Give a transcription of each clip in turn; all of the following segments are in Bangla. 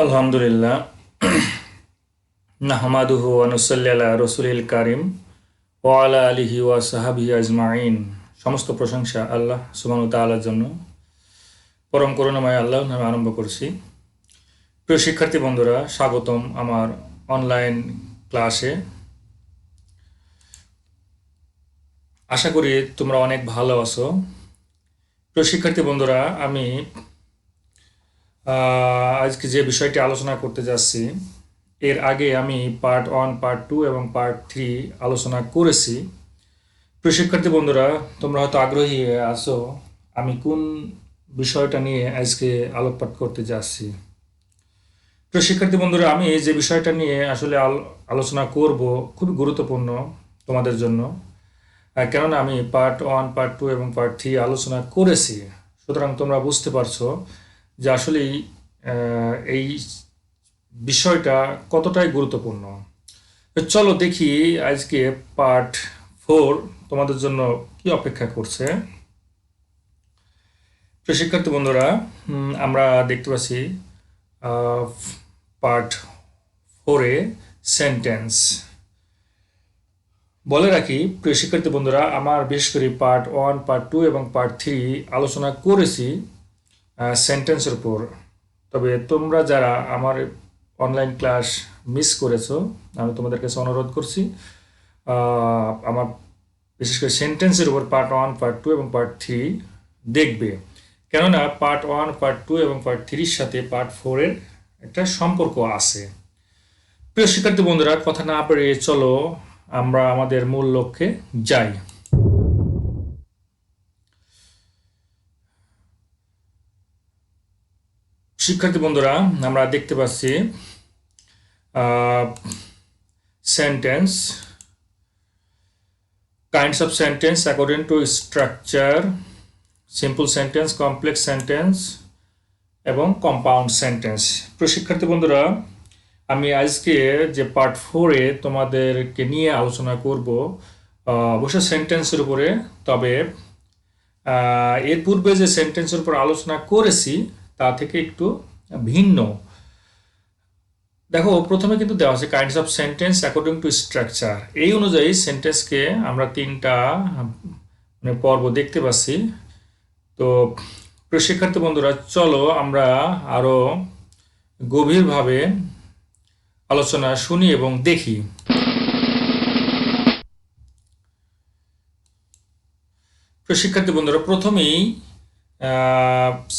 আলহামদুলিল্লাহ নাহমাদুহু ওয়া নুসাল্লি আলা রাসূলিল কারীম ওয়া আলা আলিহি ওয়া সাহবিহি আজমাইন। সমস্ত প্রশংসা আল্লাহ সুবহানাহু ওয়া তাআলার জন্য। পরম করুণাময় আল্লাহর নামে আরম্ভ করছি। প্রিয় শিক্ষার্থী বন্ধুরা, স্বাগতম আমার অনলাইন ক্লাসে। আশা করি তোমরা অনেক ভালো আছো। প্রিয় শিক্ষার্থী বন্ধুরা, আমি আজকে যে বিষয়টি আলোচনা করতে যাচ্ছি, এর আগে আমি পার্ট 1, পার্ট 2 এবং পার্ট 3 আলোচনা করেছি। প্রিয় শিক্ষার্থী বন্ধুরা, তোমরা হয়তো আগ্রহী আছো আমি কোন বিষয়টা নিয়ে আজকে আলোকপাত করতে যাচ্ছি। প্রিয় শিক্ষার্থী বন্ধুরা, আমি যে বিষয়টা নিয়ে আসলে আলোচনা করব খুবই গুরুত্বপূর্ণ তোমাদের জন্য, কেননা আমি পার্ট 1, পার্ট 2 এবং পার্ট 3 আলোচনা করেছি। সুতরাং তোমরা বুঝতে পারছো যে আসলেই এই বিষয়টা কতটাই গুরুত্বপূর্ণ। চলো দেখি আজকে পার্ট 4 তোমাদের জন্য কি অপেক্ষা করছে। প্রিয় শিক্ষার্থী বন্ধুরা, আমরা দেখতে পাচ্ছি পার্ট 4-এ সেন্টেন্স। বলে রাখি প্রিয় শিক্ষার্থী বন্ধুরা, আমার বিশেষ করে পার্ট 1, পার্ট 2 এবং পার্ট 3 আলোচনা করেছি সেন্টেন্সের উপর। তবে তোমরা যারা আমার অনলাইন ক্লাস মিস করেছো, আমি তোমাদের কাছে অনুরোধ করছি আমার বিশেষ করে সেন্টেন্সের উপর পার্ট 1, পার্ট 2 এবং পার্ট 3 দেখবে, কেননা পার্ট 1, পার্ট 2 এবং পার্ট 3-র সাথে পার্ট 4-এর একটা সম্পর্ক আছে। প্রিয় শিক্ষার্থী বন্ধুরা, কথা না বাড়িয়ে চলো আমরা আমাদের মূল লক্ষ্যে যাই। শিক্ষার্থী বন্ধুরা, আমরা দেখতে পাচ্ছি sentence, kinds of sentence according to structure, simple sentence, complex sentence এবং compound sentence। প্রিয় শিক্ষার্থী বন্ধুরা, আমি আজকে যে পার্ট 4-এ তোমাদেরকে নিয়ে আলোচনা করব অবশ্য সেন্টেন্সের উপরে, তবে এর পূর্বে যে সেন্টেন্সের উপর আলোচনা করেছি তা থেকে একটু ভিন্ন। দেখো, প্রথমে কিন্তু দেওয়া আছে kinds of sentence according two structure. এই অনুযায়ী সেন্টেন্সকে আমরা 3টা পর্ব দেখতে পাচ্ছি। তো প্রিয় শিক্ষার্থী বন্ধুরা, চলো আমরা আরো গভীরভাবে আলোচনা শুনি এবং দেখি। প্রিয় শিক্ষার্থী বন্ধুরা, প্রথমেই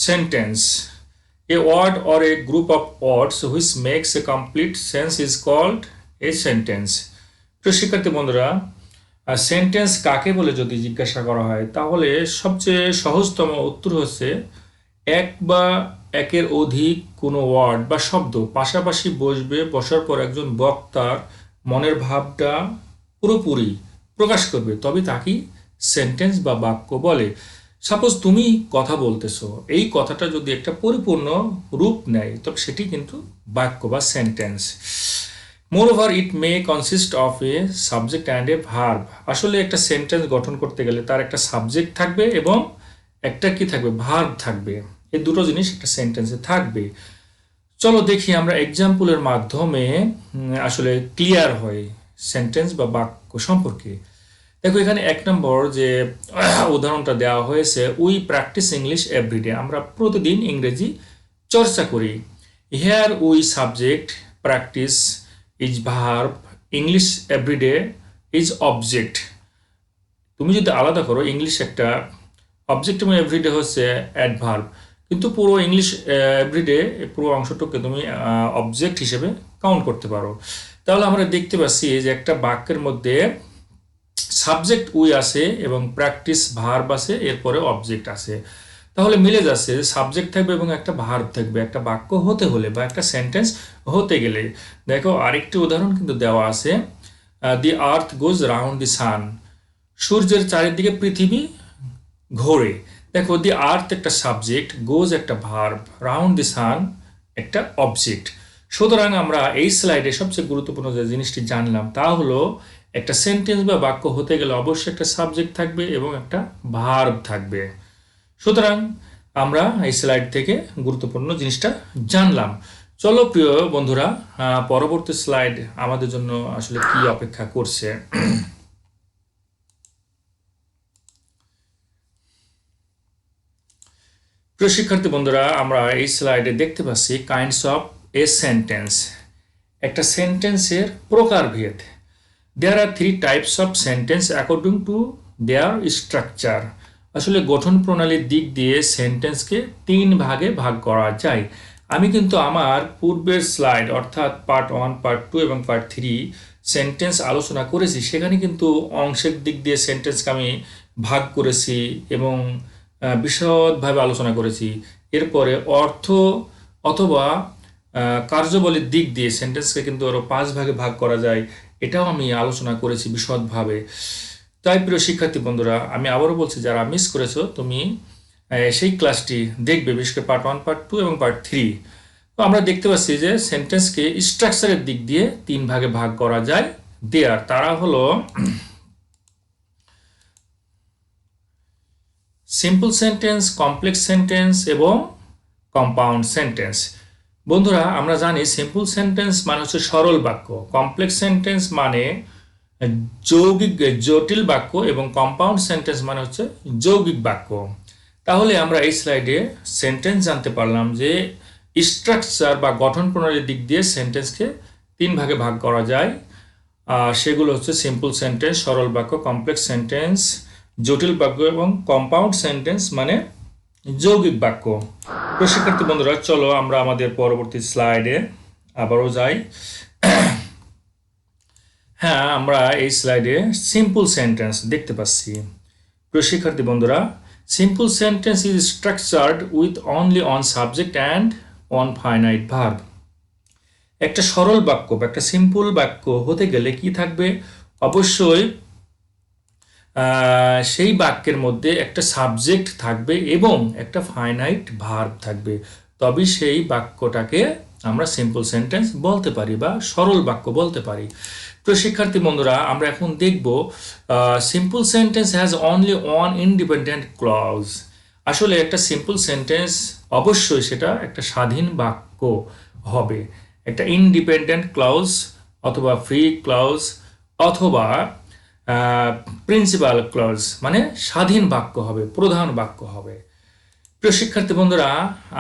sentence, a word or a group of words which makes a complete sense is called a sentence। প্রিয় শিক্ষার্থী বন্ধুরা, সেন্টেন্স কাকে বলে যদি জিজ্ঞাসা করা হয়, তাহলে সবচেয়ে সহজতম উত্তর হচ্ছে এক বা একের অধিক কোনো ওয়ার্ড বা শব্দ পাশাপাশি বসার পর একজন বক্তার মনের ভাবটা পুরোপুরি প্রকাশ করবে, তবে তাকে সেন্টেন্স বা বাক্য বলে। সাপোজ তুমি কথা বলতেছো, এই কথাটা যদি একটা পরিপূর্ণ রূপ নেয় তবে সেটি কিন্তু বাক্য বা sentence. Moreover it May consist of A subject and a verb. আসলে একটা সেন্টেন্স গঠন করতে গেলে তার একটা সাবজেক্ট থাকবে এবং একটা কি থাকবে, ভার্ব থাকবে। এই দুটো জিনিস একটা সেন্টেন্সে থাকবে। চলো দেখি আমরা এক্সাম্পলের মাধ্যমে আসলে ক্লিয়ার হয় সেন্টেন্স বা বাক্য সম্পর্কে। দেখো, এখানে 1 নম্বর যে উদাহরণটা দেওয়া হয়েছে, উই প্র্যাকটিস ইংলিশ এভরিডে। আমরা প্রতিদিন ইংরেজি চর্চা করি। Here we subject, practice is verb, English everyday is object. তুমি যদি আলাদা করো, ইংলিশ একটা অবজেক্ট এবং এভরিডে হচ্ছে অ্যাডভার্ব, কিন্তু পুরো ইংলিশ এভরিডে পুরো অংশটুকু তুমি অবজেক্ট হিসেবে কাউন্ট করতে পারো। তাহলে আমরা দেখতে পাচ্ছি যে একটা বাক্যের মধ্যে সাবজেক্ট উই আছে এবং প্র্যাকটিস ভার্ব আছে, এরপরে অবজেক্ট আছে। তাহলে মিলে যাচ্ছে, সাবজেক্ট থাকবে এবং একটা ভার্ব থাকবে একটা বাক্য হতে হলে বা একটা সেন্টেন্স হতে গেলে। দেখো, আরেকটি উদাহরণ কিন্তু দেওয়া আছে, দি আর্থ গোজ রাউন্ড দি সান। সূর্যের চারিদিকে পৃথিবী ঘোরে। দেখো, দি আর্থ একটা সাবজেক্ট, গোজ একটা ভার্ব, রাউন্ড দি সান একটা অবজেক্ট। সুতরাং আমরা এই স্লাইডে সবচেয়ে গুরুত্বপূর্ণ যে জিনিসটি জানলাম তা হলো, একটা সেন্টেন্স বা বাক্য হতে গেলে অবশ্যই একটা সাবজেক্ট থাকবে এবং একটা ভার্ব থাকবে। সুতরাং আমরা এই স্লাইড থেকে গুরুত্বপূর্ণ জিনিসটা জানলাম। চলো প্রিয় বন্ধুরা, পরবর্তী স্লাইড আমাদের জন্য আসলে কি অপেক্ষা করছে। প্রিয় শিক্ষার্থী বন্ধুরা, আমরা এই স্লাইডে দেখতে পাচ্ছি কাইন্ডস অফ এ সেন্টেন্স। একটা সেন্টেন্সের প্রকারভেদ। দেয়ার are 3 types of sentence according to their structure. আসলে গঠন প্রণালীর দিক দিয়ে সেন্টেন্সকে 3 ভাগে ভাগ করা যায়। আমি কিন্তু আমার পূর্বের স্লাইড অর্থাৎ পার্ট 1, পার্ট 2 এবং পার্ট 3 সেন্টেন্স আলোচনা করেছি। সেখানে কিন্তু অংশের দিক দিয়ে সেন্টেন্সকে আমি ভাগ করেছি এবং বিশদভাবে আলোচনা করেছি। এরপরে অর্থ অথবা কার্যবলীর দিক দিয়ে সেন্টেন্সকে কিন্তু আরও 5 ভাগে ভাগ করা যায়, এটাও আমি আলোচনা করেছি বিশদভাবে। তাই প্রিয় শিক্ষার্থী বন্ধুরা, আমি আবারও বলছি, যারা মিস করেছো তুমি সেই ক্লাসটি দেখবে, বিশেষ করে পার্ট 1, পার্ট 2 এবং পার্ট 3। তো আমরা দেখতে পাচ্ছি যে সেন্টেন্সকে স্ট্রাকচারের দিক দিয়ে 3 ভাগে ভাগ করা যায়। দেয়ার তারা হলো সিম্পল সেন্টেন্স, কমপ্লেক্স সেন্টেন্স এবং কম্পাউন্ড সেন্টেন্স। বন্ধুরা, আমরা জানি সিম্পল সেন্টেন্স মানে হচ্ছে সরল বাক্য, কমপ্লেক্স সেন্টেন্স মানে যৌগিক জটিল বাক্য এবং কম্পাউন্ড সেন্টেন্স মানে হচ্ছে যৌগিক বাক্য। তাহলে আমরা এই স্লাইডে সেন্টেন্স জানতে পারলাম যে স্ট্রাকচার বা গঠন প্রণালীর দিক দিয়ে সেন্টেন্সকে 3 ভাগে ভাগ করা যায়। সেগুলো হচ্ছে সিম্পল সেন্টেন্স, সরল বাক্য, কমপ্লেক্স সেন্টেন্স, জটিল বাক্য এবং কম্পাউন্ড সেন্টেন্স মানে যৌগিক বাক্য। তো শিক্ষার্থী বন্ধুরা, চলো আমরা আমাদের পরবর্তী স্লাইডে আবারও যাই। হ্যাঁ, আমরা এই স্লাইডে সিম্পল সেন্টেন্স দেখতে পাচ্ছি। প্রিয় শিক্ষার্থী বন্ধুরা, simple sentence is structured with only on subject and on finite verb. একটা সরল বাক্য বা একটা সিম্পল বাক্য হতে গেলে কি থাকবে? অবশ্যই সেই বাক্যের মধ্যে একটা সাবজেক্ট থাকবে এবং একটা ফাইনাইট ভার্ব থাকবে, তবে সেই বাক্যটাকে আমরা সিম্পল সেন্টেন্স বলতে পারি বা সরল বাক্য বলতে পারি। তো শিক্ষার্থী বন্ধুরা, আমরা এখন দেখব simple sentence has only one independent clause. আসলে একটা সিম্পল সেন্টেন্স অবশ্যই সেটা একটা স্বাধীন বাক্য হবে, একটা ইন্ডিপেন্ডেন্ট ক্লজ অথবা ফ্রি ক্লজ অথবা প্রিন্সিপাল ক্লজ, মানে স্বাধীন বাক্য হবে, প্রধান বাক্য হবে। প্রিয় শিক্ষার্থী বন্ধুরা,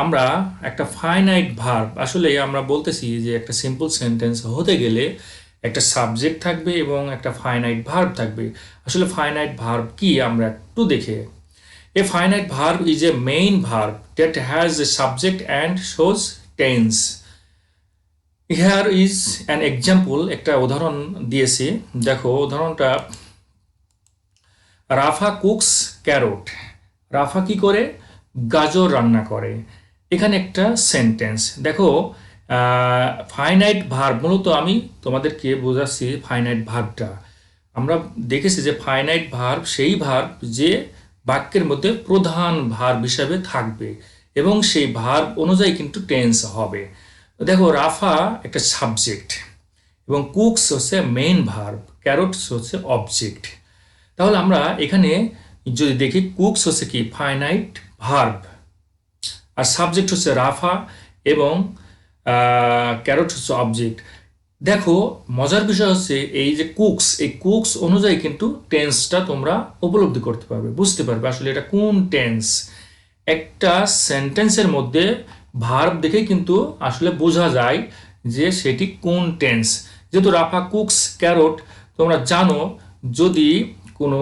আমরা একটা ফাইনাইট ভার্ব, আসলে আমরা বলতেছি যে একটা সিম্পল সেন্টেন্স হতে গেলে একটা সাবজেক্ট থাকবে এবং একটা ফাইনাইট ভার্ব থাকবে। আসলে ফাইনাইট ভার্ব কি আমরা একটু দেখে। এ finite verb is a main verb that has a subject and shows tense. Here is an example, একটা উদাহরণ দিয়েছি, দেখো উদাহরণটা। রাফা কুকস ক্যারট। রাফা কি করে? গাজর রান্না করে। এখানে একটা সেন্টেন্স দেখো, ফাইনাইট ভার্ব, মূলত আমি তোমাদেরকে বোঝাচ্ছি ফাইনাইট ভার্বটা। আমরা দেখেছি যে ফাইনাইট ভার্ব সেই ভার্ব যে বাক্যের মধ্যে প্রধান ভার্ব হিসাবে থাকবে এবং সেই ভার্ব অনুযায়ী কিন্তু টেন্স হবে। দেখো, রাফা একটা সাবজেক্ট এবং কুকস হচ্ছে মেইন ভার্ব, ক্যারটস হচ্ছে অবজেক্ট। তাহলে আমরা এখানে যদি দেখি, কুকস হচ্ছে কি? ফাইনাইট ভার্ব, আর সাবজেক্ট হচ্ছে রাফা এবং ক্যারট হচ্ছে অবজেক্ট। দেখো, মজার বিষয় হচ্ছে এই যে কুকস, এই কুকস অনুযায়ী কিন্তু টেন্সটা তোমরা উপলব্ধি করতে পারবে, বুঝতে পারবে আসলে এটা কোন টেন্স। একটা সেন্টেন্সের মধ্যে ভার্ব দেখে কিন্তু আসলে বোঝা যায় যে সেটি কোন টেন্স। যেহেতু রাফা কুকস ক্যারট, তোমরা জানো যদি কোনো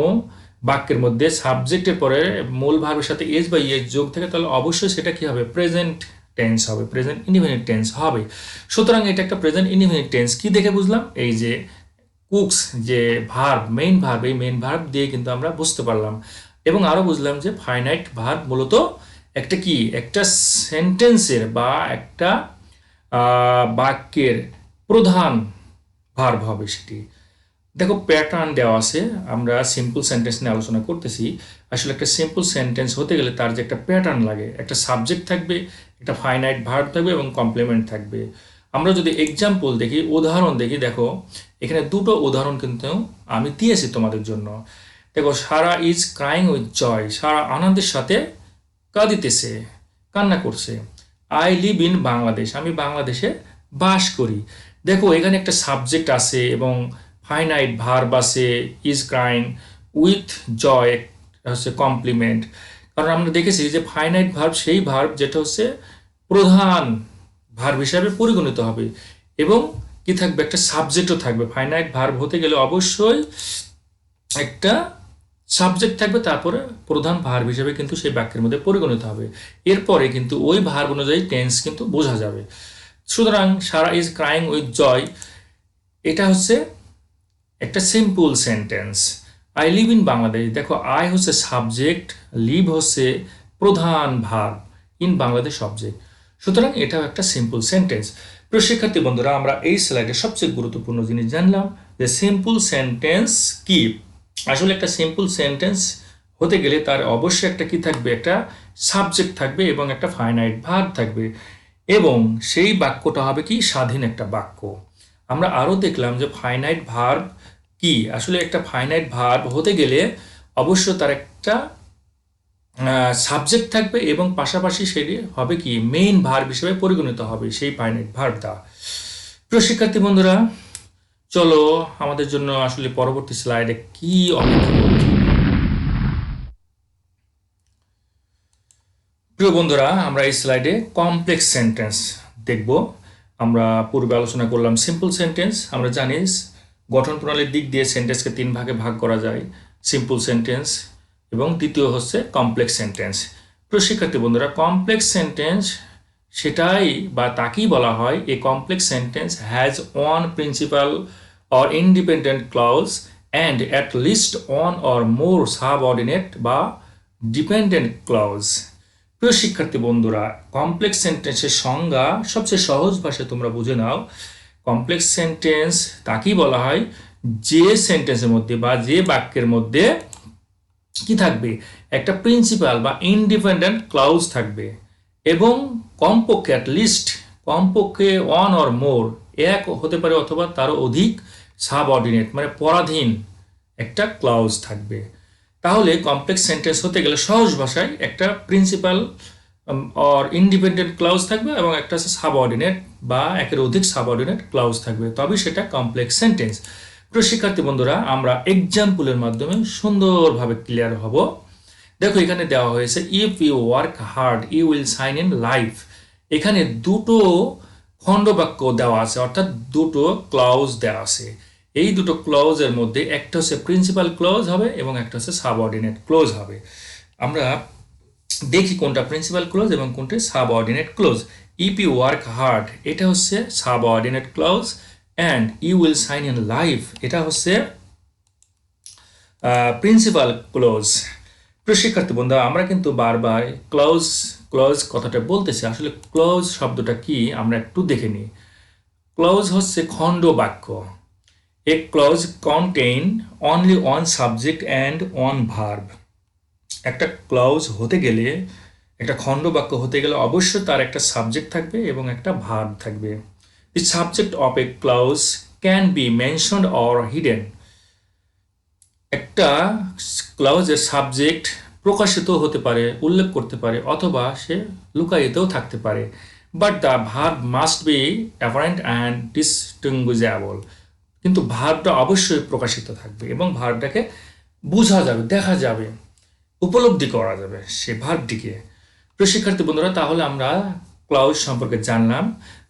বাক্যের মধ্যে সাবজেক্টের পরে মূল ভার্বের সাথে এস বা ইএস যোগ থাকে, তাহলে অবশ্যই সেটা কি হবে? প্রেজেন্ট টেন্স হবে, প্রেজেন্ট ইনডিফিনিট টেন্স হবে। সুতরাং এটা একটা প্রেজেন্ট ইনডিফিনিট টেন্স। কি দেখে বুঝলাম? এই যে কুকস যে ভার্ব, মেইন ভার্ব, এই মেইন ভার্ব দিয়ে কিন্তু আমরা বুঝতে পারলাম এবং আরও বুঝলাম যে ফাইনাইট ভার্ব মূলত একটা কি? একটা সেন্টেন্সের বা একটা বাক্যের প্রধান ভার্ব হবে সেটি। দেখো, প্যাটার্ন দেওয়া আছে, আমরা সিম্পল সেন্টেন্স নিয়ে আলোচনা করতেছি। আসলে একটা সিম্পল সেন্টেন্স হতে গেলে তার যে একটা প্যাটার্ন লাগে, একটা সাবজেক্ট থাকবে, একটা ফাইনাইট ভার্ব থাকবে এবং কমপ্লিমেন্ট থাকবে। আমরা যদি এক্সাম্পল দেখি, উদাহরণ দেখি, দেখো এখানে দুটো উদাহরণ কিন্তু আমি দিয়েছি তোমাদের জন্য। দেখো, সারা ইজ ক্রাইং উইথ জয়। সারা আনন্দের সাথে কাঁদিতেছে, কান্না করছে। আই লিভ ইন বাংলাদেশ, আমি বাংলাদেশে বাস করি। দেখো এখানে একটা সাবজেক্ট আছে এবং ফাইনাইট ভার্ব আছে, ইজ ক্রাইং, উইথ জয় হচ্ছে কমপ্লিমেন্ট। কারণ আমরা দেখেছি যে ফাইনাইট ভার্ব সেই ভার্ব যেটা হচ্ছে প্রধান ভার্ব হিসাবে পরিগণিত হবে এবং কি থাকবে, একটা সাবজেক্টও থাকবে। ফাইনাইট ভার্ব হতে গেলে অবশ্যই একটা সাবজেক্ট থাকবে, তারপরে প্রধান ভার্ব হিসেবে কিন্তু সেই বাক্যের মধ্যে পরিগণিত হবে। এরপরে কিন্তু ওই ভার্ব অনুযায়ী টেন্স কিন্তু বোঝা যাবে। সুতরাং সারা ইজ ক্রাইং উইথ জয় এটা হচ্ছে একটা simple sentence. I live in Bangladesh, দেখো আই হচ্ছে সাবজেক্ট, লিভ হচ্ছে প্রধান ভার্ব, ইন বাংলাদেশ অবজেক্ট। সুতরাং এটাও একটা সিম্পল সেন্টেন্স। প্রিয় শিক্ষার্থী বন্ধুরা, আমরা এই স্লাইডে সবচেয়ে গুরুত্বপূর্ণ জিনিস জানলাম যে সিম্পল সেন্টেন্স কি। আসলে একটা সিম্পল সেন্টেন্স হতে গেলে তার অবশ্যই একটা কি থাকবে, একটা সাবজেক্ট থাকবে এবং একটা ফাইনাইট ভার্ব থাকবে এবং সেই বাক্যটা হবে কি, স্বাধীন একটা বাক্য। আমরা আরও দেখলাম যে ফাইনাইট ভার্ব কি। আসলে একটা ফাইনাইট ভার্ব হতে গেলে অবশ্য তার একটা সাবজেক্ট থাকবে এবং পাশাপাশি সেটি হবে কি, মেইন ভার্ব হিসেবে পরিগণিত হবে সেই ফাইনাইট ভার্বটা। প্রিয় শিক্ষার্থী বন্ধুরা, চলো আমাদের জন্য আসলে পরবর্তী স্লাইডে কি অপেক্ষা করছে। প্রিয় বন্ধুরা, আমরা এই স্লাইডে কমপ্লেক্স সেন্টেন্স দেখব। আমরা পূর্বে আলোচনা করলাম সিম্পল সেন্টেন্স। আমরা জানি গঠন প্রণালীর দিক দিয়ে সেন্টেন্সকে 3 ভাগে ভাগ করা যায়, সিম্পল সেন্টেন্স এবং দ্বিতীয় হচ্ছে কমপ্লেক্স সেন্টেন্স। প্রিয় শিক্ষার্থী বন্ধুরা, কমপ্লেক্স সেন্টেন্স সেটাই বা তাকেই বলা হয় a complex sentence has one principal or independent clause and at least one or more subordinate বা ডিপেন্ডেন্ট ক্লজ। প্রিয় শিক্ষার্থী বন্ধুরা, কমপ্লেক্স সেন্টেন্সের সংজ্ঞা সবচেয়ে সহজ ভাষায় তোমরা বুঝে নাও। কমপ্লেক্স সেন্টেন্স তাকেই বলা হয় যে সেন্টেন্সের মধ্যে বা যে বাক্যের মধ্যে কি থাকবে, একটা প্রিন্সিপাল বা ইন্ডিপেন্ডেন্ট ক্লাউজ থাকবে এবং কমপক্ষে অ্যাটলিস্ট কমপক্ষে ওয়ান অর মোর, এক হতে পারে অথবা তারও অধিক সাবঅর্ডিনেট মানে পরাধীন একটা ক্লাউজ থাকবে। তাহলে কমপ্লেক্স সেন্টেন্স হতে গেলে সহজ ভাষায় একটা প্রিন্সিপাল অর ইন্ডিপেন্ডেন্ট ক্লাউজ থাকবে এবং একটা হচ্ছে সাবঅর্ডিনেট বা একের অধিক সাবঅর্ডিনেট ক্লাউজ থাকবে, তবে সেটা কমপ্লেক্স সেন্টেন্স। প্রিয় শিক্ষার্থী বন্ধুরা, আমরা এক্সাম্পলের মাধ্যমে সুন্দরভাবে ক্লিয়ার হব। দেখো এখানে দেওয়া হয়েছে if you work hard you will shine in life. এখানে দুটো খণ্ডবাক্য দেওয়া আছে, অর্থাৎ দুটো ক্লজ দেওয়া আছে। এই দুটো ক্লজের মধ্যে একটা হচ্ছে প্রিন্সিপাল ক্লজ হবে এবং একটা হচ্ছে সাবঅর্ডিনেট ক্লজ হবে। আমরা দেখি কোনটা প্রিন্সিপাল ক্লজ এবং কোনটা subordinate clause. If you work hard এটা হচ্ছে subordinate clause and you will shine in life এটা হচ্ছে প্রিন্সিপাল ক্লজ। প্রিয় শিক্ষার্থী বন্ধুরা, আমরা কিন্তু বারবার ক্লজ ক্লজ কথাটা বলতেছি। আসলে ক্লজ শব্দটা কি আমরা একটু দেখে নিই। ক্লজ হচ্ছে খণ্ড বাক্য। A clause contain only one subject and one verb. একটা ক্লজ হতে গেলে, একটা খণ্ড বাক্য হতে গেলে অবশ্যই তার একটা সাবজেক্ট থাকবে এবং একটা ভার্ব থাকবে। The subject of a clause can be mentioned or hidden. একটা ক্লজের সাবজেক্ট প্রকাশিত হতে পারে, উল্লেখ করতে পারে, অথবা সে লুকায়িতও থাকতে পারে। But the verb must be apparent and distinguishable. কিন্তু ভার্বটা অবশ্যই প্রকাশিত থাকবে এবং ভার্বটাকে বোঝা যাবে, দেখা যাবে, উপলব্ধি করা যাবে সে ভার্বটিকে। প্রিয় শিক্ষার্থী বন্ধুরা, তাহলে আমরা ক্লজ সম্পর্কে জানলাম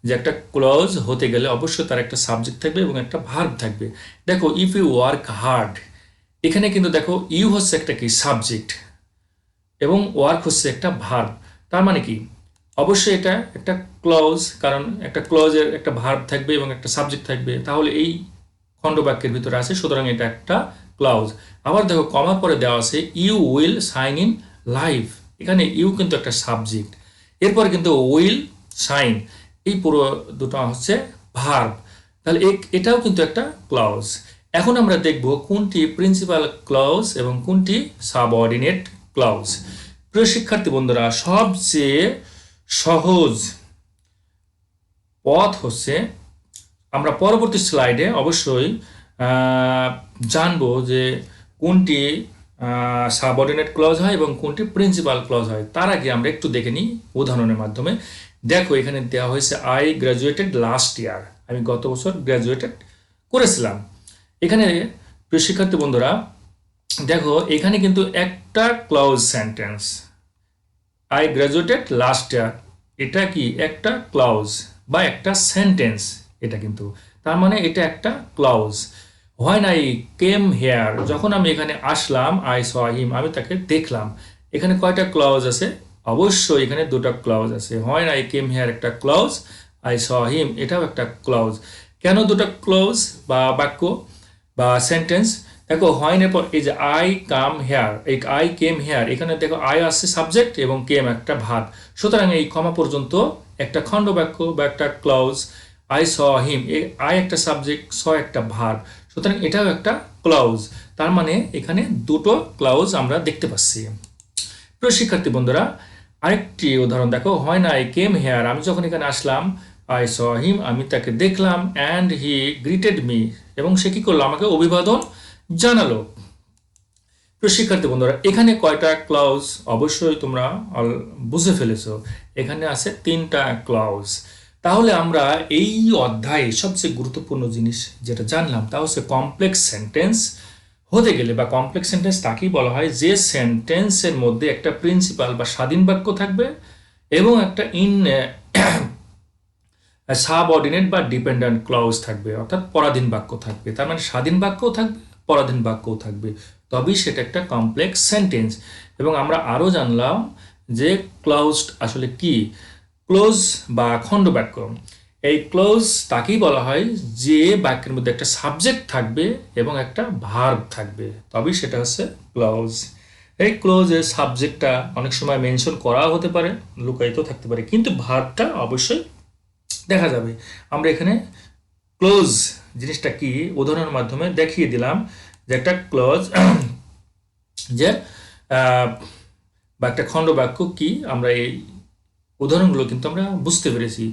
যে একটা ক্লজ হতে গেলে অবশ্যই তার একটা সাবজেক্ট থাকবে এবং একটা ভার্ব থাকবে। দেখো ইফ ইউ ওয়ার্ক হার্ড, এখানে কিন্তু দেখো ইউ হচ্ছে একটা কি সাবজেক্ট এবং ওয়ার্ক হচ্ছে একটা ভার্ব। তার মানে কি অবশ্যই এটা একটা ক্লজ, কারণ একটা ক্লজের একটা ভার্ব থাকবে এবং একটা সাবজেক্ট থাকবে, তাহলে এই খণ্ডবাক্যের ভিতরে আছে, সুতরাং এটা একটা ক্লজ। আবার দেখো কমার পরে দেওয়া আছে you will shine in life. এখানে ইউ কিন্তু একটা সাবজেক্ট, এরপরে কিন্তু উইল সাইন, এই পুরো দুটো হচ্ছে ভার্ব, তাহলে এটাও কিন্তু একটা ক্লজ। এখন আমরা দেখব কোনটি প্রিন্সিপাল ক্লজ এবং কোনটি সাবঅর্ডিনেট ক্লজ। প্রিয় শিক্ষার্থী বন্ধুরা, সবচেয়ে সহজ পথ হচ্ছে, আমরা পরবর্তী স্লাইডে অবশ্যই জানবো যে কোনটি সাবঅর্ডিনেট ক্লজ হয় এবং কোনটি প্রিন্সিপাল ক্লজ হয়। তার আগে আমরা একটু দেখে নিই উদাহরণের মাধ্যমে। দেখো এখানে দেওয়া হয়েছে আই গ্র্যাজুয়েটেড লাস্ট ইয়ার, আমি গত বছর গ্র্যাজুয়েটেড করেছিলাম। এখানে প্রিয় শিক্ষার্থী বন্ধুরা দেখো এখানে কিন্তু একটা clause sentence, I graduated last year, এটা কি একটা ক্লজ বা একটা সেন্টেন্স, এটা কিন্তু তার মানে এটা একটা clause. When I came here, যখন আমি এখানে আসলাম, আই স হিম, আমি তাকে দেখলাম। এখানে কয়টা ক্লজ আছে? অবশ্যই এখানে দুটো ক্লজ আছে। হোয়েন আই কেম হেয়ার একটা ক্লজ, আই স হিম এটাও একটা ক্লজ। কেন দুটো ক্লজ বা বাক্য বা সেন্টেন্স? দেখো হোয়েনের পর এই যে আই কাম হেয়ার, এই আই কেম হেয়ার, এখানে দেখো আই আসছে সাবজেক্ট এবং কেম একটা ভার্ব। সুতরাং এই কমা পর্যন্ত একটা খণ্ড বাক্য বা একটা clause. I saw him, I একটা সাবজেক্ট, স একটা ভার্ব, সুতরাং এটাও একটা ক্লজ। তার মানে এখানে দুটো ক্লজ আমরা দেখতে পাচ্ছি। প্রিয় শিক্ষার্থী বন্ধুরা আরেকটি উদাহরণ দেখো, হয় না আই কেম হেয়ার, আমি যখন এখানে আসলাম, আই স হিম আমি তাকে দেখলাম, অ্যান্ড হি গ্রিটেড মি এবং সে কি করলো? আমাকে অভিবাদন জানালো। প্রিয় শিক্ষার্থী বন্ধুরা এখানে কয়টা ক্লজ? অবশ্যই তোমরা বুঝে ফেলেছো, এখানে আছে তিনটা ক্লজ। তাহলে আমরা এই অধ্যায়ে সবচেয়ে গুরুত্বপূর্ণ জিনিস যেটা জানলাম তা হচ্ছে কমপ্লেক্স সেন্টেন্স হতে গেলে বা কমপ্লেক্স সেন্টেন্স তাকেই বলা হয় যে সেন্টেন্সের মধ্যে একটা প্রিন্সিপাল বা স্বাধীন বাক্য থাকবে এবং একটা সাবঅর্ডিনেট বা ডিপেন্ডেন্ট ক্লজ থাকবে, অর্থাৎ পরাধীন বাক্য থাকবে। তার মানে স্বাধীন বাক্যও থাকবে, পরাধীন বাক্যও থাকবে, তবেই সেটা একটা কমপ্লেক্স সেন্টেন্স। এবং আমরা আরও জানলাম যে ক্লজ আসলে কি। ক্লোজ বা খণ্ড বাক্য, এই ক্লোজ তাকেই বলা হয় যে বাক্যের মধ্যে একটা সাবজেক্ট থাকবে এবং একটা ভার্ব থাকবে, তবেই সেটা হচ্ছে ক্লোজ। এই ক্লোজের সাবজেক্টটা অনেক সময় মেনশন করা হতে পারে, লুকায়িত থাকতে পারে, কিন্তু ভার্বটা অবশ্যই দেখা যাবে। আমরা এখানে ক্লোজ জিনিসটা কি উদাহরণের মাধ্যমে দেখিয়ে দিলাম যে একটা ক্লোজ যে বা একটা খণ্ড বাক্য কি, আমরা এই উদাহরণগুলো কিন্তু আমরা বুঝতে পেরেছি।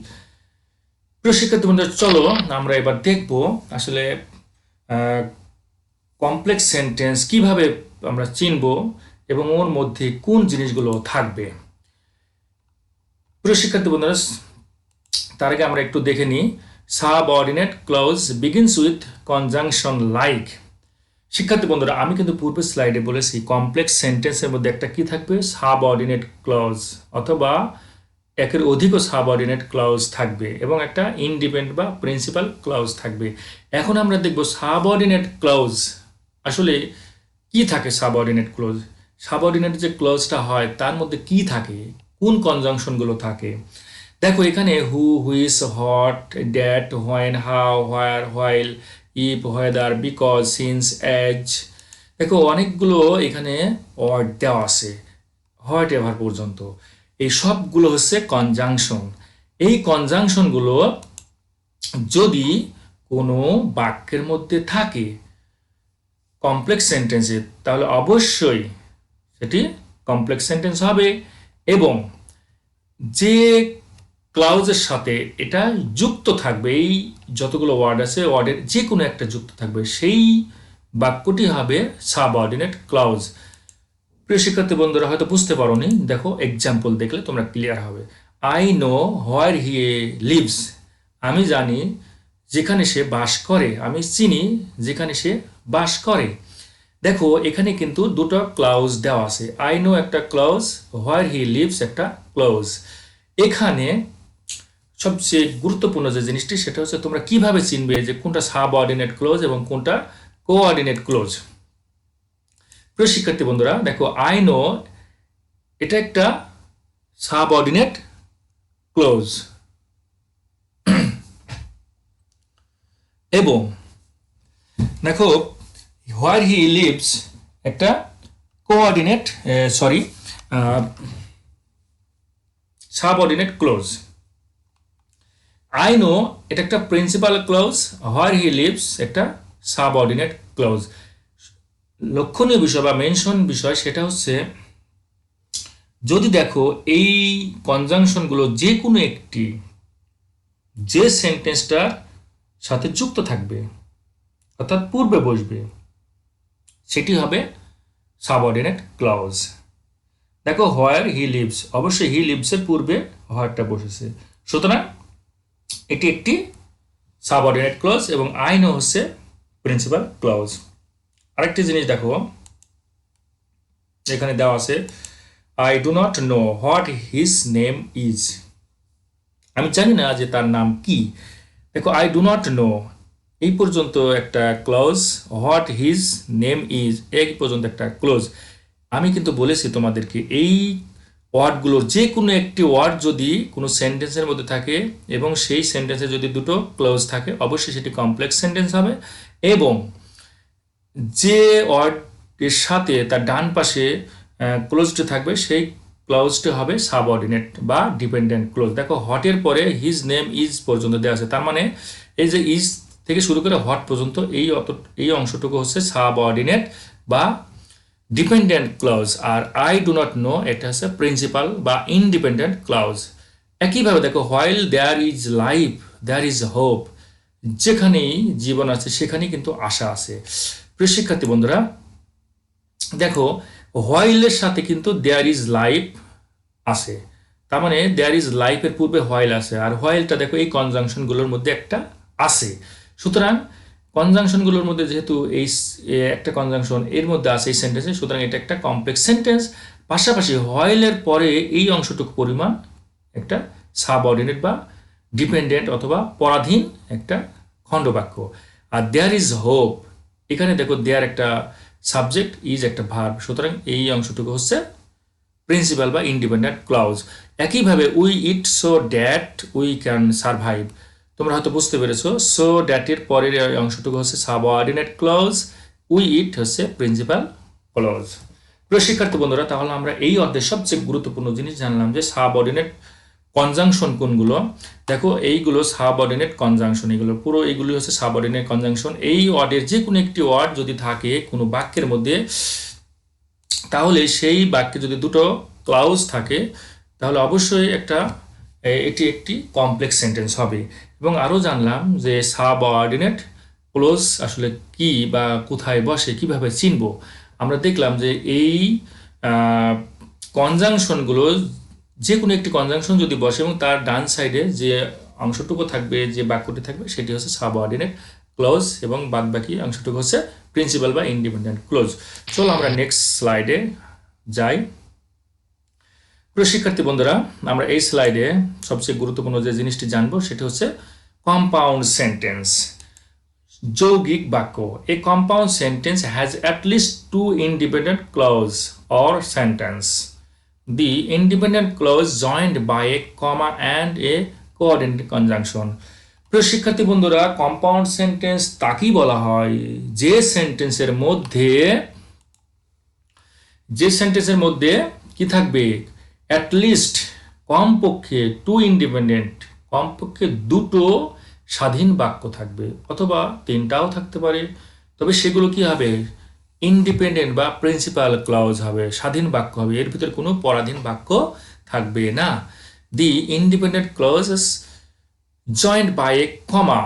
প্রিয় শিক্ষার্থী বন্ধুরা চলো আমরা এবার দেখব আসলে কমপ্লেক্স সেন্টেন্স কিভাবে আমরা চিনব এবং ওর মধ্যে কোন জিনিসগুলো থাকবে। প্রিয় শিক্ষার্থী বন্ধুরা তার আগে আমরা একটু দেখে নিই। Subordinate clause begins with conjunction like. শিক্ষার্থী বন্ধুরা আমি কিন্তু পূর্বের স্লাইডে বলেছি কমপ্লেক্স সেন্টেন্সের মধ্যে একটা কি থাকবে? সাবঅর্ডিনেট ক্লজ অথবা একের অধিকও সাবঅর্ডিনেট ক্লজ থাকবে এবং একটা ইন্ডিপেন্ডেন্ট বা প্রিন্সিপাল ক্লজ থাকবে। এখন আমরা দেখব সাবঅর্ডিনেট ক্লজ আসলে কি থাকে। সাবঅর্ডিনেট ক্লজ, সাবঅর্ডিনেট যে ক্লজটা হয় তার মধ্যে কি থাকে, কোন কনজাংশনগুলো থাকে? দেখো এখানে who, which, what, that, when, how, where, while, if, whether, because, since, as. দেখো অনেকগুলো এখানে ওয়ার্ড দেওয়া আছে হোয়াট এভার পর্যন্ত। এই সবগুলো হচ্ছে কনজাংশন। এই কনজাংশনগুলো যদি কোনো বাক্যের মধ্যে থাকে কমপ্লেক্স সেন্টেন্সে, তাহলে অবশ্যই সেটি কমপ্লেক্স সেন্টেন্স হবে এবং যে ক্লাউজের সাথে এটা যুক্ত থাকবে, এই যতগুলো ওয়ার্ড আছে ওয়ার্ডের যে কোনো একটা যুক্ত থাকবে, সেই বাক্যটি হবে সাবঅর্ডিনেট ক্লাউজ। প্রিয় শিক্ষার্থী বন্ধুরা হয়তো বুঝতে পারোনি, দেখো এক্সাম্পল দেখলে তোমরা ক্লিয়ার হবে। I know where he leaves, আমি জানি যেখানে সে বাস করে, আমি চিনি যেখানে সে বাস করে। দেখো এখানে কিন্তু দুটো ক্লাউজ দেওয়া আছে, আই নো একটা ক্লাউজ, হোয়ার হি লিভস একটা ক্লাউজ। এখানে সবচেয়ে গুরুত্বপূর্ণ যে জিনিসটি সেটা হচ্ছে তোমরা কিভাবে চিনবে যে কোনটা সাবঅর্ডিনেট ক্লোজ এবং কোনটা কোঅর্ডিনেট ক্লোজ। প্রিয় শিক্ষার্থী বন্ধুরা দেখো আই নো এটা একটা সাবঅর্ডিনেট ক্লোজ এবং দেখো হোয়ার হি লিভস একটা coordinate subordinate clause. I know এটা একটা principal clause, where he lives একটা সাবঅর্ডিনেট ক্লজ। লক্ষণীয় বিষয় বা মেনশন বিষয় সেটা হচ্ছে যদি দেখো এই কনজাংশনগুলো যে কোনো একটি যে সেন্টেন্সটার সাথে যুক্ত থাকবে অর্থাৎ পূর্বে বসবে সেটি হবে সাবঅর্ডিনেট ক্লজ। দেখো হোয়ার হি লিভস, অবশ্যই হি লিভসের পূর্বে হোয়ারটা বসেছে, সুতরাং এটি একটি সাবঅর্ডিনেট ক্লজ এবং আই নো হচ্ছে প্রিন্সিপাল ক্লজ। আরেকটি জিনিস দেখো এখানে দেওয়া আছে, I do not know what his name is. আমি জানি না যে তার নাম কি। দেখো আই ডু নট নো এই পর্যন্ত একটা clause, what his name is এই পর্যন্ত একটা ক্লোজ। আমি কিন্তু বলেছি তোমাদেরকে এই ওয়ার্ডগুলোর যে কোনো একটি ওয়ার্ড যদি কোনো সেন্টেন্সের মধ্যে থাকে এবং সেই সেন্টেন্সে যদি দুটো ক্লোজ থাকে অবশ্যই সেটি কমপ্লেক্স সেন্টেন্স হবে, এবং যে ওয়ার্ডের সাথে তার ডান পাশে ক্লোজটি থাকবে সেই ক্লোজটি হবে সাবঅর্ডিনেট বা ডিপেন্ডেন্ট ক্লোজ। দেখো হটের পরে হিজ নেম ইজ পর্যন্ত দেওয়া আছে, তার মানে এই যে ইজ থেকে শুরু করে হট পর্যন্ত এই অংশটুকু হচ্ছে সাবঅর্ডিনেট বা ডিপেন্ডেন্ট ক্লজ, আর আই ডু নট নো এটা হচ্ছে প্রিন্সিপাল বা ইনডিপেন্ডেন্ট ক্লজ। একইভাবে দেখো while there is life there is hope, যেখানেই জীবন আছে সেখানেই কিন্তু আশা আছে। প্রিয় শিক্ষার্থী বন্ধুরা দেখো হোয়াইলের সাথে কিন্তু দেয়ার ইজ লাইফ আছে, তার মানে দেয়ার ইজ লাইফের পূর্বে হোয়াইল আছে, আর হোয়াইলটা দেখো এই কনজাংশনগুলোর মধ্যে একটা আছে। সুতরাং কনজাংশনগুলোর মধ্যে যেহেতু এই একটা কনজাংশন এর মধ্যে আছে এই সেন্টেন্সে, সুতরাং এটা একটা কমপ্লেক্স সেন্টেন্স। পাশাপাশি হোয়াইলের পরে এই অংশটুকু পরিমাণ একটা সাবঅর্ডিনেট বা ডিপেন্ডেন্ট অথবা পরাধীন একটা খণ্ডবাক্য। আর দেয়ার ইজ হোপ, এখানে দেখো দেয়ার একটা সাবজেক্ট, ইজ একটা ভার্ব, সুতরাং এই অংশটুকু হচ্ছে প্রিন্সিপাল বা ইন্ডিপেন্ডেন্ট ক্লজ। একইভাবে we it so that we can survive, তোমরা হয়তো বুঝতে পেরেছো, সো দ্যাটের পরের অংশটুকু হচ্ছে সাবঅর্ডিনেট ক্লজ, উই ইট হচ্ছে প্রিন্সিপাল ক্লজ। প্রিয় শিক্ষার্থী বন্ধুরা তাহলে আমরা এই অধ্যায়ের সবচেয়ে গুরুত্বপূর্ণ জিনিস জানলাম যে সাবঅর্ডিনেট কনজাংশন কোনগুলো। দেখো এইগুলো সাবঅর্ডিনেট কনজাংশন, এইগুলি হচ্ছে সাবঅর্ডিনেট কনজাংশন। এই ওয়ার্ডের যে কোনো একটি ওয়ার্ড যদি থাকে কোনো বাক্যের মধ্যে, তাহলে সেই বাক্যে যদি দুটো ক্লাউজ থাকে তাহলে অবশ্যই এটি একটি কমপ্লেক্স সেন্টেন্স হবে। এবং আরও জানলাম যে সাবঅর্ডিনেট ক্লোজ আসলে কি বা কোথায় বসে, কিভাবে চিনব। আমরা দেখলাম যে এই কনজাংশনগুলো যে কোনো একটি কনজাংশন যদি বসে এবং তার ডান সাইডে যে অংশটুকু থাকবে, যে বাক্যটি থাকবে সেটি হচ্ছে সাবঅর্ডিনেট ক্লোজ এবং বাদবাকি অংশটুকু হচ্ছে প্রিন্সিপাল বা ইন্ডিপেন্ডেন্ট ক্লোজ। চলো আমরা নেক্সট স্লাইডে যাই। প্রিয় শিক্ষার্থী বন্ধুরা আমরা এই স্লাইডে সবচেয়ে গুরুত্বপূর্ণ যে জিনিসটি জানবো সেটি হচ্ছে কম্পাউন্ড সেন্টেন্স, যৌগিক বাক্য। A compound sentence has at least two independent clause or sentence, the independent clause joined by a comma and a coordinate conjunction. প্রিয় শিক্ষার্থী বন্ধুরা কম্পাউন্ড সেন্টেন্স তাকেই বলা হয় যে সেন্টেন্সের মধ্যে কি থাকবে, অ্যাটলিস্ট কমপক্ষে টু ইন্ডিপেন্ডেন্ট, কমপক্ষে দুটো স্বাধীন বাক্য থাকবে, অথবা তিনটাও থাকতে পারে, তবে সেগুলো কি হবে ইন্ডিপেন্ডেন্ট বা প্রিন্সিপাল ক্লজ হবে, স্বাধীন বাক্য হবে, এর ভিতরে কোনো পরাধীন বাক্য থাকবে না। The independent clauses joined by a comma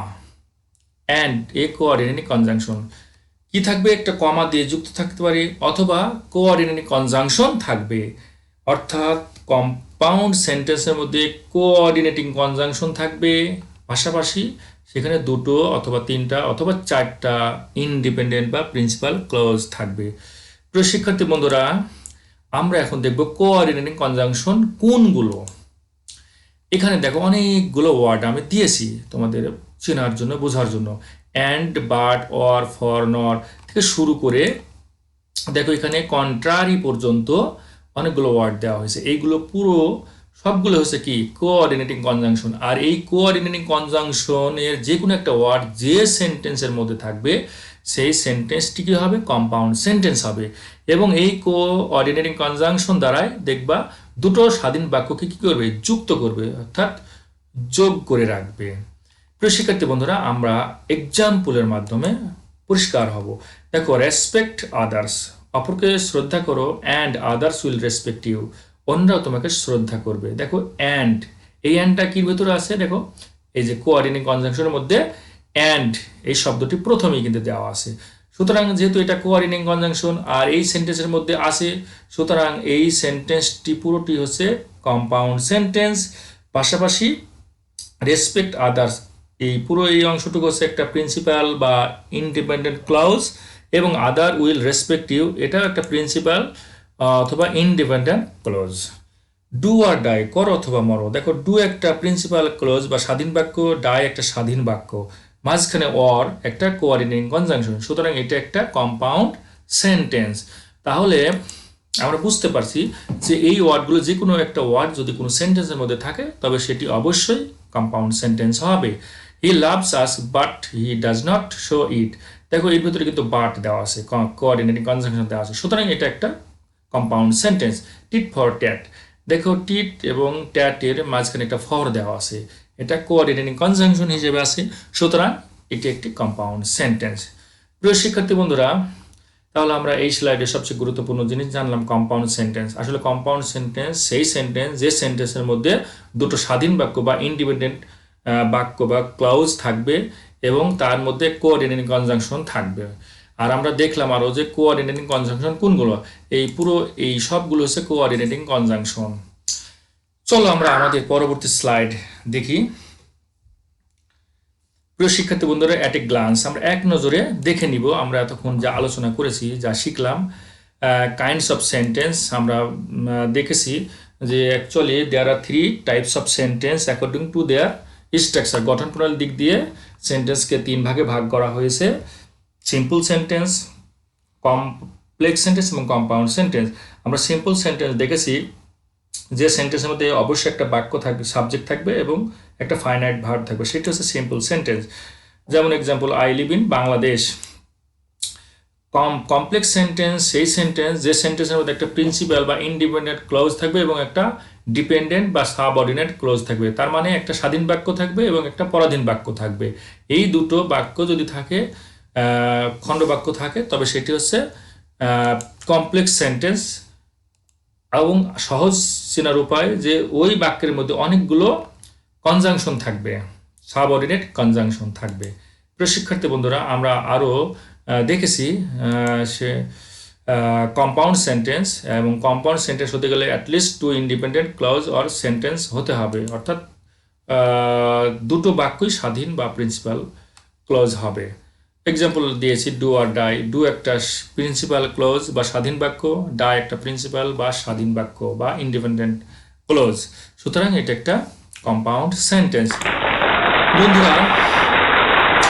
and a coordinating conjunction, কি থাকবে একটা কমা দিয়ে যুক্ত থাকতে পারে অথবা কোঅর্ডিনেটিং কনজাংশন থাকবে, অর্থাৎ কম্পাউন্ড সেন্টেন্সের মধ্যে কোঅর্ডিনেটিং কনজাংশন থাকবে, পাশাপাশি সেখানে দুটো অথবা তিনটা অথবা চারটা ইন্ডিপেন্ডেন্ট বা প্রিন্সিপাল ক্লজ থাকবে। প্রিয় শিক্ষার্থী বন্ধুরা আমরা এখন দেখব কোঅর্ডিনেটিং কনজাংশন কোনগুলো। এখানে দেখো অনেকগুলো ওয়ার্ড আমি দিয়েছি তোমাদের চেনার জন্য, বোঝার জন্য। অ্যান্ড, বাট, অর, ফর, নর থেকে শুরু করে দেখো এখানে কন্ট্রারি পর্যন্ত অনেকগুলো ওয়ার্ড দেওয়া হয়েছে। এইগুলো পুরো সবগুলো হচ্ছে কি কোঅর্ডিনেটিং কনজাংশন। আর এই কোঅর্ডিনেটিং কনজাংশনের যে কোনো একটা ওয়ার্ড যে সেন্টেন্সের মধ্যে থাকবে সেই সেন্টেন্সটি কি হবে, কম্পাউন্ড সেন্টেন্স হবে। এবং এই কোঅর্ডিনেটিং কনজাংশন দ্বারাই দেখবা দুটো স্বাধীন বাক্যকে কি করবে, যুক্ত করবে, অর্থাৎ যোগ করে রাখবে। প্রিয় শিক্ষার্থী বন্ধুরা আমরা এক্সাম্পলের মাধ্যমে পরিষ্কার হব। দেখো রেসপেক্ট আদার্স, অপরকে শ্রদ্ধা করো, and others will respect you, অন্যরাও তোমাকে শ্রদ্ধা করবে। দেখো অ্যান্ড, এই অ্যান্ডটা কির ভেতরে আছে, দেখো এই যে কোঅর্ডিনেটিং কনজাংশনের মধ্যে অ্যান্ড এই শব্দটি প্রথমেই কিন্তু দেওয়া আছে। সুতরাং যেহেতু এটা কোঅর্ডিনেটিং কনজাংশন আর এই সেন্টেন্সের মধ্যে আছে, সুতরাং এই সেন্টেন্সটি পুরোটি হচ্ছে কম্পাউন্ড সেন্টেন্স। পাশাপাশি রেসপেক্ট আদার্স, এই অংশটুকু হচ্ছে একটা প্রিন্সিপাল বা ইন্ডিপেন্ডেন্ট ক্লজ, এবং আদার উইল রেসপেক্ট ইউ, এটাও একটা প্রিন্সিপাল অথবা independent clause. Do or die, করো অথবা মরো। দেখো ডু একটা প্রিন্সিপাল ক্লজ বা স্বাধীন বাক্য, ডাই একটা স্বাধীন বাক্য, মাঝখানে অর একটা কোঅর্ডিনেটিং কনজাংশন, সুতরাং এটা একটা কম্পাউন্ড সেন্টেন্স। তাহলে আমরা বুঝতে পারছি যে এই ওয়ার্ডগুলো, যে কোনো একটা ওয়ার্ড যদি কোনো সেন্টেন্সের মধ্যে থাকে তবে সেটি অবশ্যই কম্পাউন্ড সেন্টেন্স হবে। He loves us but he does not show ইট। দেখো এর ভিতরে কিন্তু বাট দেওয়া আছে, কোঅর্ডিনেটিং কনজাংশন দেওয়া আছে, সুতরাং এটা একটা compound sentence. Tit for tat, দেখো টিট এবং ট্যাটের মাঝখানে একটা ফর দেওয়া আছে, এটা কোঅর্ডিনেটিং কনজাংশন হিসেবে আছে, সুতরাং এটি একটি কম্পাউন্ড সেন্টেন্স। প্রিয় শিক্ষার্থী বন্ধুরা, তাহলে আমরা এই স্লাইডে সবচেয়ে গুরুত্বপূর্ণ জিনিস জানলাম কম্পাউন্ড সেন্টেন্স। আসলে কম্পাউন্ড সেন্টেন্স সেই সেন্টেন্স যে সেন্টেন্সের মধ্যে দুটো স্বাধীন বাক্য বা ইন্ডিপেন্ডেন্ট বাক্য বা ক্লজ থাকবে এবং তার মধ্যে কোঅর্ডিনেটিং কনজাংশন থাকবে। আর আমরা দেখলাম আরও যে কোঅর্ডিনেটিং কনজাংশন কোনগুলো, এই সবগুলো হচ্ছে কোঅর্ডিনেটিং কনজাংশন। চলো আমরা আমাদের পরবর্তী স্লাইড দেখি। প্রিয় শিক্ষার্থী বন্ধুরা, অ্যাট এ গ্লান্স আমরা এক নজরে দেখে নিব আমরা এতক্ষণ যা আলোচনা করেছি, যা শিখলাম। কাইন্ডস অফ সেন্টেন্স আমরা দেখেছি যে actually there are 3 types of sentence according to their structure. গঠন প্রণালীর দিক দিয়ে সেন্টেন্সকে 3 ভাগে ভাগ করা হয়েছে: সিম্পল সেন্টেন্স, কমপ্লেক্স সেন্টেন্স এবং কম্পাউন্ড সেন্টেন্স। আমরা সিম্পল সেন্টেন্স দেখেছি যে সেন্টেন্সের মধ্যে অবশ্যই একটা বাক্য থাকবে, সাবজেক্ট থাকবে এবং একটা ফাইনাইট ভার্ব থাকবে, সেটা হচ্ছে সিম্পল সেন্টেন্স। যেমন example, I live in Bangladesh. Complex sentence সেই সেন্টেন্স যে সেন্টেন্সের মধ্যে একটা প্রিন্সিপাল বা ইন্ডিপেন্ডেন্ট ক্লজ থাকবে এবং একটা ডিপেন্ডেন্ট বা সাবঅর্ডিনেট ক্লজ থাকবে। তার মানে একটা স্বাধীন বাক্য থাকবে এবং একটা পরাধীন বাক্য থাকবে। এই দুটো বাক্য যদি থাকে, খণ্ড বাক্য থাকে, তবে সেটি হচ্ছে কমপ্লেক্স সেন্টেন্স। এবং সহজ চেনার উপায় যে ওই বাক্যের মধ্যে অনেকগুলো কনজাংশন থাকবে, সাবঅর্ডিনেট কনজাংশন থাকবে। প্রিয় শিক্ষার্থী বন্ধুরা, আমরা আরও দেখেছি সে কম্পাউন্ড সেন্টেন্স, এবং কম্পাউন্ড সেন্টেন্স হতে গেলে at least 2 independent clause or sentence হতে হবে, অর্থাৎ দুটো বাক্যই স্বাধীন বা প্রিন্সিপাল ক্লজ হবে। এক্সাম্পল দিয়েছি ডু আর ডাই। ডু একটা প্রিন্সিপাল ক্লোজ বা স্বাধীন বাক্য, ডাই একটা প্রিন্সিপাল বা স্বাধীন বাক্য বা ইন্ডিপেন্ডেন্ট ক্লোজ, সুতরাং এটা একটা কম্পাউন্ড সেন্টেন্স। বন্ধুরা,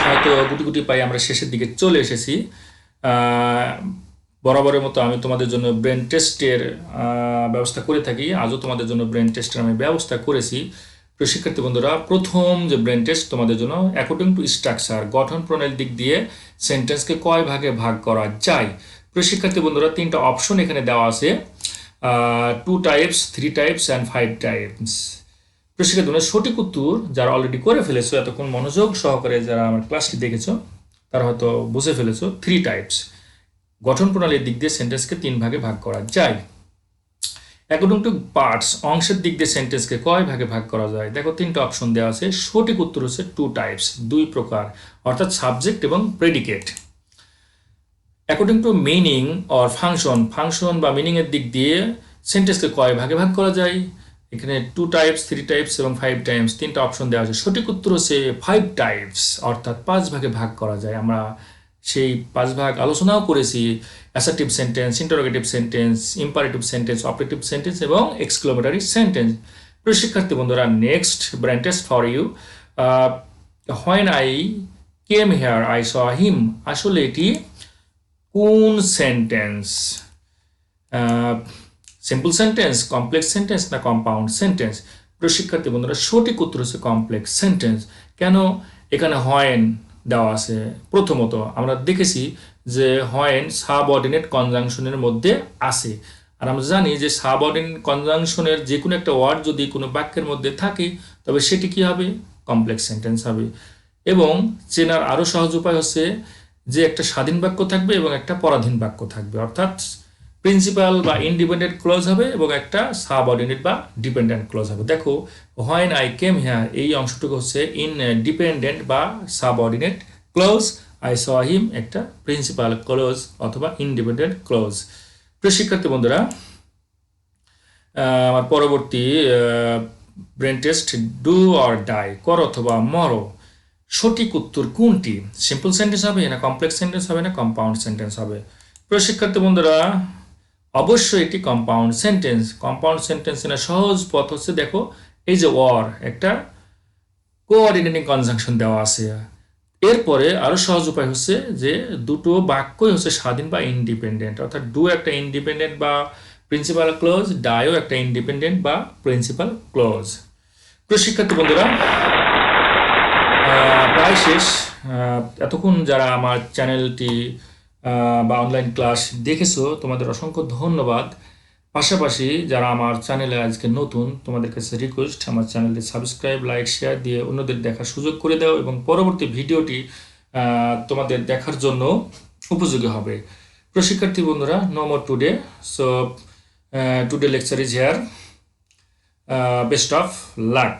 হয়তো গুটি গুটি পাই আমরা শেষের দিকে চলে এসেছি। বরাবরের মতো আমি তোমাদের জন্য ব্রেন টেস্টের ব্যবস্থা করে থাকি। আজও তোমাদের জন্য ব্রেন টেস্টের আমি ব্যবস্থা করেছি। প্রিয় শিক্ষার্থী বন্ধুরা, প্রথম যে ব্রেন টেস্ট তোমাদের জন্য, অ্যাকর্ডিং টু স্ট্রাকচার, গঠন প্রণালীর দিক দিয়ে সেন্টেন্সকে কয় ভাগে ভাগ করা যায়। প্রিয় শিক্ষার্থী বন্ধুরা, 3টা অপশন এখানে দেওয়া আছে, 2 টাইপস, 3 টাইপস অ্যান্ড 5 টাইপস। প্রিয় শিক্ষার্থী বন্ধুরা, সঠিক উত্তর যারা অলরেডি করে ফেলেছো, এতক্ষণ মনোযোগ সহকারে যারা আমার ক্লাসটি দেখেছো, তারা হয়তো বুঝে ফেলেছো 3 টাইপস। গঠন প্রণালীর দিক দিয়ে সেন্টেন্সকে 3 ভাগে ভাগ করা যায়। অ্যাকর্ডিং টু পার্টস, অংশের দিক দিয়ে সেন্টেন্সকে কয় ভাগে ভাগ করা যায়। দেখো 3টা অপশন দেওয়া আছে, সঠিক উত্তর হচ্ছে 2 টাইপস, 2 প্রকার, অর্থাৎ সাবজেক্ট এবং predicate. According to meaning or function, function বা মিনিং এর দিক দিয়ে সেন্টেন্সকে কয় ভাগে ভাগ করা যায়। এখানে 2 টাইপস, 3 টাইপস এবং 5 টাইপস 3টা অপশন দেওয়া আছে। সঠিক উত্তর হচ্ছে 5 টাইপস, অর্থাৎ 5 ভাগে ভাগ করা যায়। আমরা সেই 5 ভাগ আলোচনাও করেছি: assertive sentence, interrogative sentence, imperative sentence, optative sentence এবং এক্সক্লেমেটরি সেন্টেন্স। প্রিয় শিক্ষার্থী বন্ধুরা, next brain test for you. When I came here I saw him, আসলে এটি কোন sentence? Simple sentence, complex sentence না কম্পাউন্ড সেন্টেন্স? প্রিয় শিক্ষার্থী বন্ধুরা, সঠিক উত্তর হচ্ছে কমপ্লেক্স সেন্টেন্স। কেন এখানে হোয়েন দেওয়া আছে? প্রথমত আমরা দেখেছি যে হোয়েন সাবঅর্ডিনেট কনজাংশনের মধ্যে আছে, আর আমরা জানি যে সাবঅর্ডিনেট কনজাংশনের যে কোনো একটা ওয়ার্ড যদি কোনো বাক্যের মধ্যে থাকে তবে সেটি কি হবে? কমপ্লেক্স সেন্টেন্স হবে। এবং চেনার আরও সহজ উপায় হচ্ছে যে একটা স্বাধীন বাক্য থাকবে এবং একটা পরাধীন বাক্য থাকবে, অর্থাৎ প্রিন্সিপাল বা ইন্ডিপেন্ডেন্ট ক্লজ হবে এবং একটা সাবঅর্ডিনেট বা ডিপেন্ডেন্ট ক্লজ হবে। দেখো হোয়েন আই কেম হেয়ার, এই অংশটুকু হচ্ছে ইনডিপেন্ডেন্ট বা subordinate clause, I saw him একটা প্রিন্সিপাল ক্লোজ অথবা ইন্ডিপেন্ডেন্ট ক্লোজ। প্রিয় শিক্ষার্থী বন্ধুরা, আমার পরবর্তী brain test, do or die, কর অথবা মরো, সঠিক উত্তর কোনটি? সিম্পল সেন্টেন্স হবে না কমপ্লেক্স সেন্টেন্স হবে না কম্পাউন্ড সেন্টেন্স হবে? প্রিয় শিক্ষার্থী বন্ধুরা, অবশ্যই এটি কম্পাউন্ড সেন্টেন্স। কম্পাউন্ড সেন্টেন্সের সহজ পথ হচ্ছে, দেখো এই যে ওয়ার একটা কোঅর্ডিনেটিং কনজাংশন দেওয়া আছে, এরপরে আরো সহজ উপায় হচ্ছে যে দুটো বাক্যই হচ্ছে স্বাধীন বা ইন্ডিপেন্ডেন্ট, অর্থাৎ ডু একটা ইন্ডিপেন্ডেন্ট বা প্রিন্সিপাল ক্লোজ, ডাইও একটা ইন্ডিপেন্ডেন্ট বা প্রিন্সিপাল ক্লোজ। প্রিয় শিক্ষার্থী বন্ধুরা, প্রায় শেষ। এতক্ষণ যারা আমার চ্যানেলটি বা অনলাইন ক্লাস দেখেছো তোমাদের অসংখ্য ধন্যবাদ। পাশাপাশি যারা আমার চ্যানেলে আজকে নতুন, তোমাদের কাছে রিকোয়েস্ট আমার চ্যানেলটি সাবস্ক্রাইব, লাইক, শেয়ার দিয়ে অন্যদের দেখার সুযোগ করে দাও এবং পরবর্তী ভিডিওটি তোমাদের দেখার জন্য উপযোগী হবে। প্রিয় শিক্ষার্থী বন্ধুরা, no more today, so today lecture is here, best of lakh.